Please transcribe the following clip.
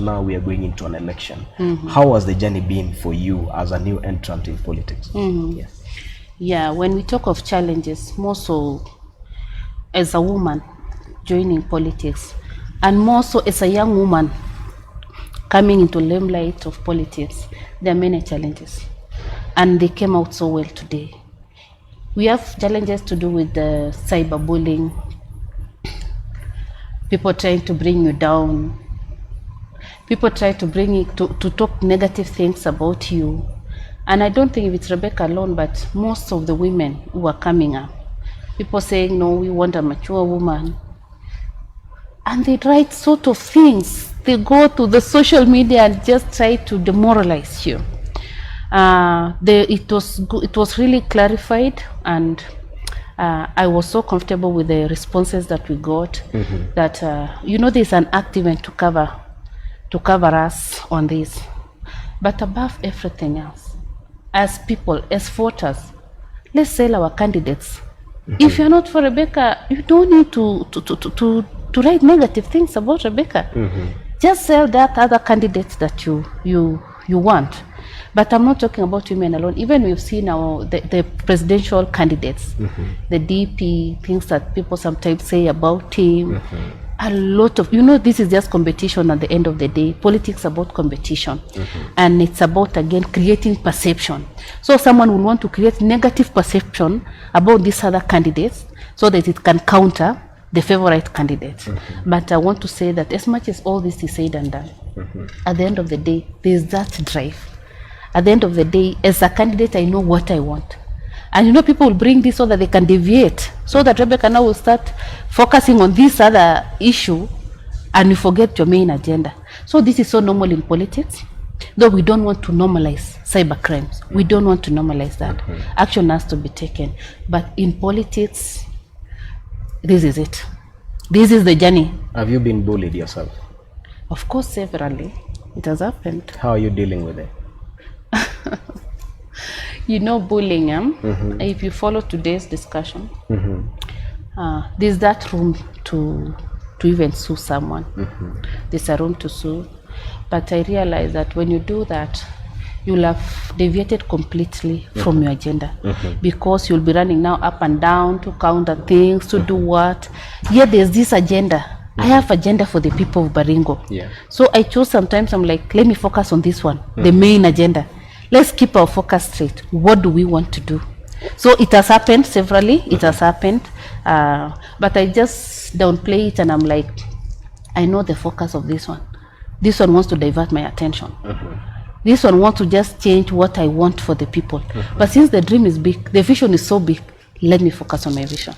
now we are going into an election. How has the journey been for you as a new entrant in politics? Yes. Yeah, when we talk of challenges, more so as a woman joining politics, and more so as a young woman coming into limelight of politics, there are many challenges, and they came out so well today. We have challenges to do with the cyberbullying, people trying to bring you down, people try to bring you to talk negative things about you. And I don't think it's Rebecca alone, but most of the women who are coming up, people saying, no, we want a mature woman. And they write sort of things. They go to the social media and just try to demoralize you. It was really clarified, and I was so comfortable with the responses that we got, that there's an act event to cover us on this. But above everything else, as people, as voters, let's sell our candidates. If you're not for Rebecca, you don't need to write negative things about Rebecca. Just sell that other candidates that you want. But I'm not talking about women alone. Even we've seen now the presidential candidates, the DP, things that people sometimes say about him. A lot of, this is just competition at the end of the day. Politics about competition. And it's about, again, creating perception. So someone will want to create negative perception about these other candidates so that it can counter the favorite candidate. But I want to say that as much as all this is said and done, at the end of the day, there's that drive. At the end of the day, as a candidate, I know what I want. And people will bring this so that they can deviate, so that Rebecca now will start focusing on this other issue and you forget your main agenda. So this is so normal in politics, though we don't want to normalize cyber crimes. We don't want to normalize that. Action has to be taken. But in politics, this is it. This is the journey. Have you been bullied yourself? Of course, severally. It has happened. How are you dealing with it? Bullying, if you follow today's discussion, there's that room to even sue someone. There's a room to sue. But I realize that when you do that, you'll have deviated completely from your agenda, because you'll be running now up and down to counter things, to do what. Yet there's this agenda. I have agenda for the people of Baringo. So I chose, sometimes I'm like, let me focus on this one, the main agenda. Let's keep our focus straight. What do we want to do? So it has happened severally. It has happened. But I just downplay it, and I'm like, I know the focus of this one. This one wants to divert my attention. This one wants to just change what I want for the people. But since the dream is big, the vision is so big, let me focus on my vision.